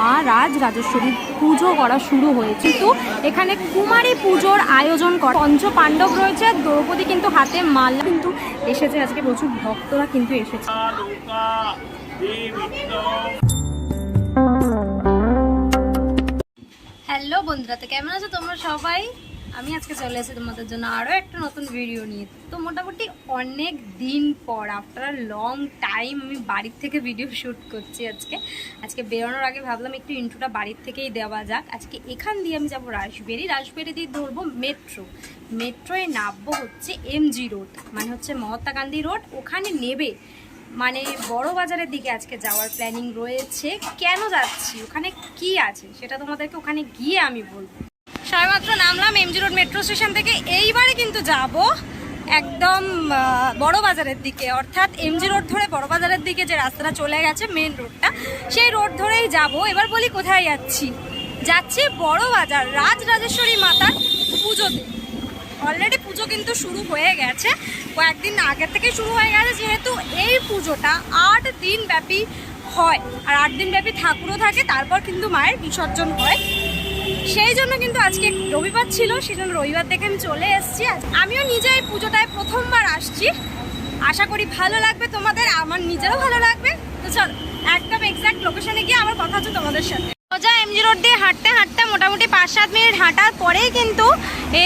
মা রাজ রাজেশ্বরীর পুজো করা শুরু হয়েছে। কিন্তু এখানে কুমারী পুজোর আয়োজন করা পঞ্চ পাণ্ডব রয়েছে, দ্রৌপদী কিন্তু হাতে মালা কিন্তু এসেছে, আজকে প্রচুর ভক্তরা কিন্তু এসেছে। হ্যালো বন্ধুরা, তো কেমন আছো তোমরা সবাই? আমি আজকে চলে এসেছি তোমাদের জন্য আরও একটা নতুন ভিডিও নিয়ে। তো মোটামুটি অনেক দিন পর আফটার লং টাইম আমি বাড়ির থেকে ভিডিও শ্যুট করছি। আজকে বেরোনোর আগে ভাবলাম একটু ইন্ট্রোটা বাড়ির থেকেই দেওয়া যাক। আজকে এখান দিয়ে আমি যাবো রাসবেরি দিয়ে ধরবো মেট্রোয় নামবো হচ্ছে এমজি রোড, মানে হচ্ছে মহাত্মা গান্ধী রোড। ওখানে নেবে মানে বড় বাজারের দিকে আজকে যাওয়ার প্ল্যানিং রয়েছে। কেন যাচ্ছি, ওখানে কি আছে সেটা তোমাদেরকে ওখানে গিয়ে আমি বলবো। সবেমাত্র নামলাম এমজি রোড মেট্রো স্টেশন থেকে। এইবারে কিন্তু যাব একদম বড় বাজারের দিকে, অর্থাৎ এমজি রোড ধরে বড় বাজারের দিকে যে রাস্তাটা চলে গেছে মেন রোডটা, সেই রোড ধরেই যাব। এবার বলি কোথায় যাচ্ছি বড় বাজার রাজ রাজেশ্বরী মাতার পুজোতে। অলরেডি পুজো কিন্তু শুরু হয়ে গেছে, কয়েকদিন আগে থেকে শুরু হয়ে গেছে, যেহেতু এই পুজোটা 8 দিন ব্যাপী হয় আর 8 দিন ব্যাপী ঠাকুরও থাকে, তারপর কিন্তু মায়ের বিসর্জন হয়। সেই জন্য কিন্তু আজকে রবিবার ছিল, সেই জন্য রবিবার দেখে আমি চলে এসেছি। আমিও নিজে এই পুজোটায় প্রথমবার আসছি, আশা করি ভালো লাগবে তোমাদের, আমার নিজেরও ভালো লাগবে। তো চল একদম এক্সাক্ট লোকেশনে গিয়ে আমার কথা হচ্ছে তোমাদের সাথে। সোজা এমজি রোড দিয়ে হাঁটতে হাঁটতে মোটামুটি 5-7 মিনিট হাঁটার পরেই কিন্তু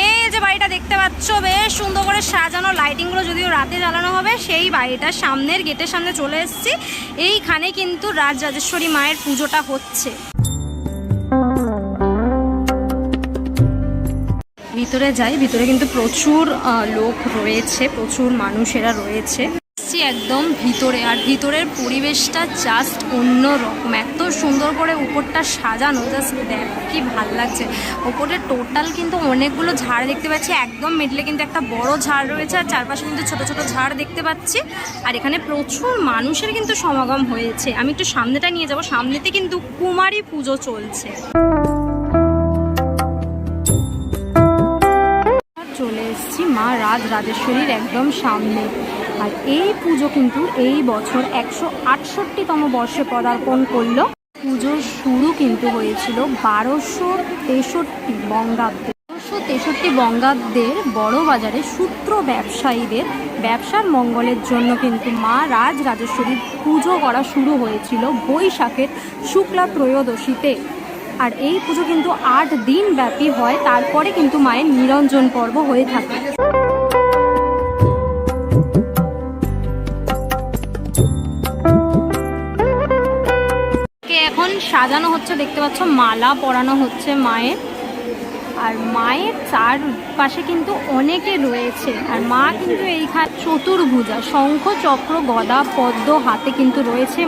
এই যে বাড়িটা দেখতে পাচ্ছ, বেশ সুন্দর করে সাজানো, লাইটিংগুলো যদিও রাতে জ্বালানো হবে, সেই বাড়িটার সামনের গেটের সামনে চলে এসেছি। এইখানে কিন্তু রাজ রাজেশ্বরী মায়ের পুজোটা হচ্ছে। ভিতরে যাই, ভিতরে কিন্তু প্রচুর লোক রয়েছে, প্রচুর মানুষেরা রয়েছে। একদম ভিতরে, আর ভিতরের পরিবেশটা জাস্ট অন্য রকম, এত সুন্দর করে উপরটা সাজানো, জাস্ট দেখ কি ভাল লাগছে। ওপরে টোটাল কিন্তু অনেকগুলো ঝাড় দেখতে পাচ্ছি, একদম মিডলে কিন্তু একটা বড় ঝাড় রয়েছে, আর চারপাশে কিন্তু ছোট ছোট ঝাড় দেখতে পাচ্ছি। আর এখানে প্রচুর মানুষের কিন্তু সমাগম হয়েছে। আমি একটু সামনেটা নিয়ে যাব, সামনেতে কিন্তু কুমারী পুজো চলছে। চলে এসেছি মা রাজ রাজেশ্বরীর একদম সামনে। আর এই পুজো কিন্তু এই বছর 168তম বর্ষে পদার্পণ করলো। পুজোর শুরু কিন্তু হয়েছিল 1263 বঙ্গাব্দে। 1263 বঙ্গাব্দের বড় বাজারে সূত্র ব্যবসায়ীদের ব্যবসার মঙ্গলের জন্য কিন্তু মা রাজ রাজেশ্বরীর পুজো করা শুরু হয়েছিল বৈশাখের শুক্লা ত্রয়োদশীতে। আর এই পুজো কিন্তু 8 দিন ব্যাপী হয়, তারপরে কিন্তু মায়ের নিরঞ্জন পর্ব হয়ে থাকে। এখন সাজানো হচ্ছে, দেখতে পাচ্ছ মালা পরানো হচ্ছে মায়ের। আর মায়ের চারপাশে কিন্তু অনেকে রয়েছে, আর মা কিন্তু এইখানে চতুর্ভুজা, শঙ্খ চক্র গদা পদ্ম হাতে কিন্তু রয়েছে।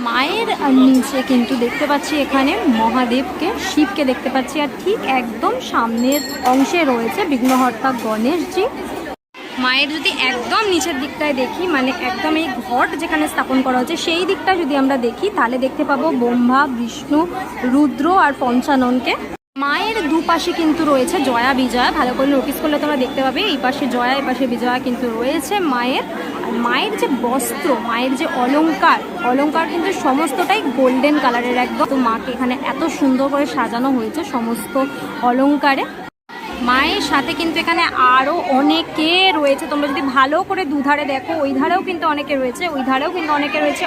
মায়ের নিচে কিন্তু দেখতে পাচ্ছি এখানে মহাদেবকে, শিবকে দেখতে পাচ্ছি, আর ঠিক একদম সামনের অংশে রয়েছে বিঘ্নহর্তা গণেশজি। মায়ের যদি একদম নিচের দিকটায় দেখি, মানে একদম এই ঘট যেখানে স্থাপন করা হচ্ছে সেই দিকটা যদি আমরা দেখি, তাহলে দেখতে পাবো ব্রহ্মা, বিষ্ণু, রুদ্র আর পঞ্চাননকে। মায়ের দুপাশে কিন্তু রয়েছে জয়া বিজয়া, ভালো করে নোটিস করলে তোমরা দেখতে পাবে, এই পাশে জয়া, এই পাশে বিজয়া কিন্তু রয়েছে মায়ের। আর মায়ের যে বস্ত্র, মায়ের যে অলংকার কিন্তু সমস্তটাই গোল্ডেন কালারের একদম। তো মাকে এখানে এত সুন্দর করে সাজানো হয়েছে সমস্ত অলংকারে। মায়ের সাথে কিন্তু এখানে আরও অনেকে রয়েছে, তোমরা যদি ভালো করে দুধারে দেখো, ওই ধারেও কিন্তু অনেকে রয়েছে, ওই ধারেও কিন্তু অনেকে রয়েছে।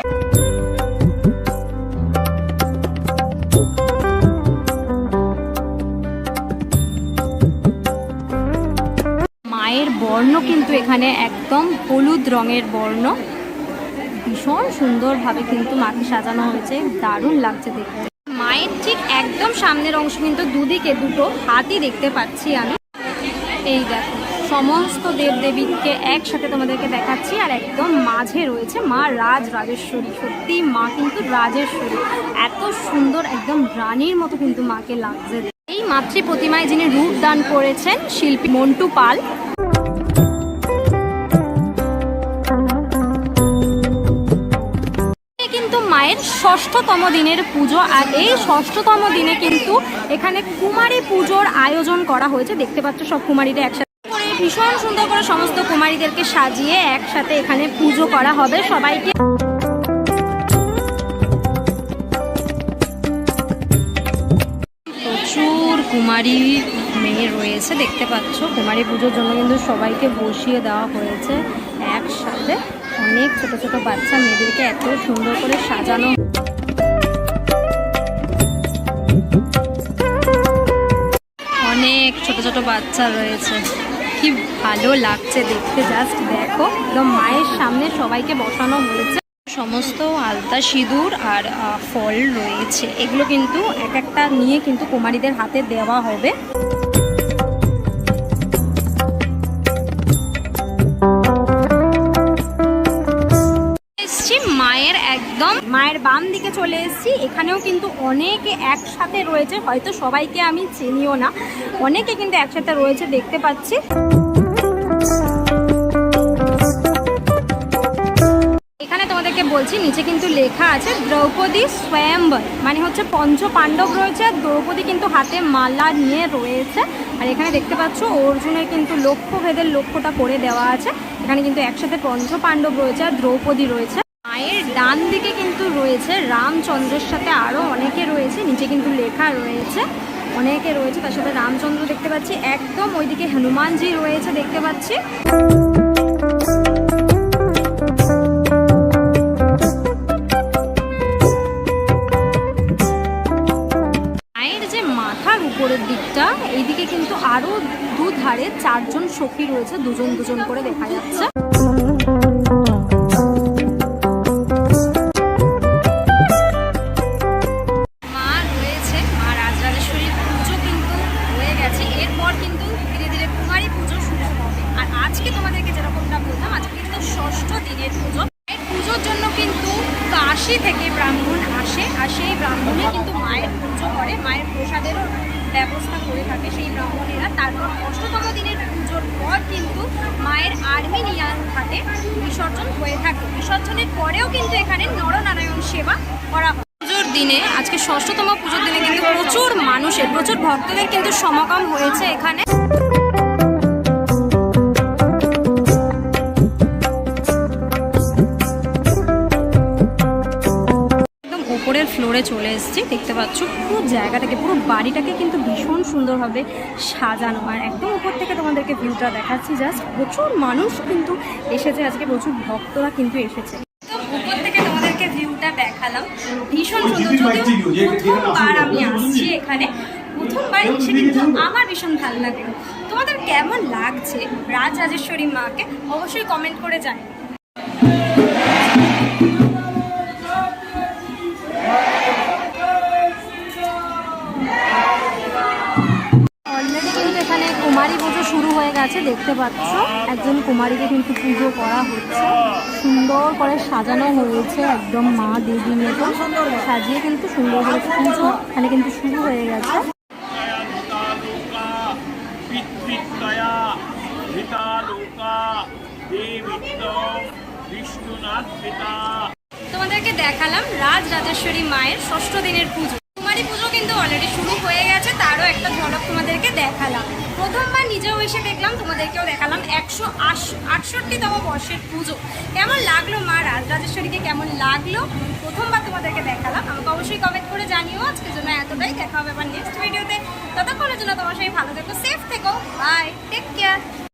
মায়ের বর্ণ কিন্তু এখানে একদম হলুদ রঙের বর্ণ, ভীষণ সুন্দরভাবে কিন্তু মাকে সাজানো হয়েছে, দারুণ লাগছে দেখতে। মায়ের ঠিক একদম সামনের অংশ কিন্তু দুদিকে দুটো হাতি দেখতে পাচ্ছি আমি। এই দেখো সমস্ত দেবদেবীকে একসাথে তোমাদেরকে দেখাচ্ছি, আর একদম মাঝে রয়েছে মা রাজ রাজেশ্বরী। সত্যি মা কিন্তু রাজেশ্বরী, এত সুন্দর একদম রানীর মতো কিন্তু মাকে লাগছে। এই মাতৃ প্রতিমায় যিনি রূপ দান করেছেন শিল্পী মন্টু পাল। মায়ের 6ষ্ঠতম দিনের পুজো, আর এই 6ষ্ঠতম দিনে কিন্তু এখানে কুমারী পুজোর আয়োজন করা হয়েছে। দেখতে পাচ্ছ সব কুমারীরা একসাথে করে, ভীষণ সুন্দর করে সমস্ত কুমারীদেরকে সাজিয়ে একসাথে এখানে পুজো করা হবে সবাইকে। কুমারী মেয়ে রয়েছে, দেখতে পাচ্ছ। কুমারী পুজোর জন্য কিন্তু সবাইকে বসিয়ে দেওয়া হয়েছে একসাথে। অনেক ছোট ছোট বাচ্চা মেয়েদেরকে এত সুন্দর করে সাজানো। অনেক ছোট ছোট বাচ্চা রয়েছে, কি ভালো লাগছে দেখতে। জাস্ট দেখো, একদম মায়ের সামনে সবাইকে বসানো হয়েছে। সমস্ত আলতা সিঁদুর আর ফল রয়েছে, এগুলো কিন্তু এক একটা নিয়ে কিন্তু কুমারীদের হাতে দেওয়া হবে। মায়ের বাম দিকে চলে এসেছি। এখানেও কিন্তু অনেকে একসাথে রয়েছে, হয়তো সবাইকে আমি চিনিও না, অনেকে কিন্তু একসাথে রয়েছে দেখতে পাচ্ছি। এখানে তোমাদেরকে বলছি, নিচে কিন্তু লেখা আছে দ্রৌপদী স্বয়ম্বর, মানে হচ্ছে পঞ্চ পাণ্ডব রয়েছে, আর দ্রৌপদী কিন্তু হাতে মালা নিয়ে রয়েছে। আর এখানে দেখতে পাচ্ছ অর্জুনের কিন্তু লক্ষ্য ভেদের লক্ষ্যটা করে দেওয়া আছে। এখানে কিন্তু একসাথে পঞ্চ পাণ্ডব রয়েছে আর দ্রৌপদী রয়েছে। মায়ের ডান দিকে কিন্তু রয়েছে রামচন্দ্রের সাথে আরও অনেকে রয়েছে, নিচে কিন্তু লেখা রয়েছে অনেকে রয়েছে, তার সাথে রামচন্দ্র দেখতে পাচ্ছি। একদম ওইদিকে হনুমানজি রয়েছে দেখতে পাচ্ছি। মায়ের যে মাথার উপরের দিকটা, এইদিকে কিন্তু আরও দুধারে চারজন সখী রয়েছে, দুজন দুজন করে দেখা যাচ্ছে। পুজোর জন্য কিন্তু কাশি থেকে ব্রাহ্মণ আসে, আর সেই ব্রাহ্মণে কিন্তু মায়ের পুজো করে, মায়ের প্রসাদেরও ব্যবস্থা করে থাকে সেই ব্রাহ্মণেরা। তারপর অষ্টতম দিনের পুজোর পর কিন্তু মায়ের আর্মেনিয়ান ঘাটে বিসর্জন হয়ে থাকে। বিসর্জনের পরেও কিন্তু এখানে নরনারায়ণ সেবা করা হয়। পুজোর দিনে, আজকে ষষ্ঠতম পুজোর দিনে কিন্তু প্রচুর মানুষের, প্রচুর ভক্তদের কিন্তু সমাগম হয়েছে এখানে। উপরের ফ্লোরে চলে এসেছি, দেখতে পাচ্ছ পুরো জায়গাটাকে, পুরো বাড়িটাকে কিন্তু ভীষণ সুন্দরভাবে সাজানো। আর একদম উপর থেকে তোমাদেরকে ভিউটা দেখাচ্ছি। জাস্ট প্রচুর মানুষ কিন্তু এসেছে আজকে, প্রচুর ভক্তরা কিন্তু এসেছে। তো উপর থেকে তোমাদেরকে ভিউটা দেখালাম, ভীষণ সুন্দর। যদিও প্রথমবার আমি আসছি এখানে, প্রথমবার এসে কিন্তু আমার ভীষণ ভালো লাগলো। তোমাদের কেমন লাগছে রাজরাজেশ্বরী মাকে অবশ্যই কমেন্ট করে জানাও। এখানে কুমারী পুজো শুরু হয়ে গেছে, দেখতে পাচ্ছ একজন কুমারীকে কিন্তু পুজো করা হচ্ছে, সুন্দর করে সাজানো হয়েছে, একদম মা দেবী মতো সাজিয়ে কিন্তু সুন্দর করে পুজো এখানে কিন্তু শুরু হয়ে গেছে। তোমাদেরকে দেখালাম রাজরাজেশ্বরী মায়ের ষষ্ঠ দিনের পুজো। কুমারী পুজো কিন্তু অলরেডি শুরু হয়ে গেছে, তারও একটা ঝলক তোমাদেরকে দেখালাম। প্রথমবার নিজেও এসে দেখলাম, তোমাদেরকেও দেখালাম 168তম বর্ষের পুজো। কেমন লাগলো মা রাজরাজেশ্বরীকে, কেমন লাগলো প্রথমবার তোমাদেরকে দেখালাম, আমাকে অবশ্যই কমেন্ট করে জানিও। আজকের জন্য এতটাই, দেখা হবে আবার নেক্সট ভিডিওতে। ততক্ষণের জন্য তোমার সাথে ভালো থেকো, সেফ থেকো, বাই, টেক কেয়ার।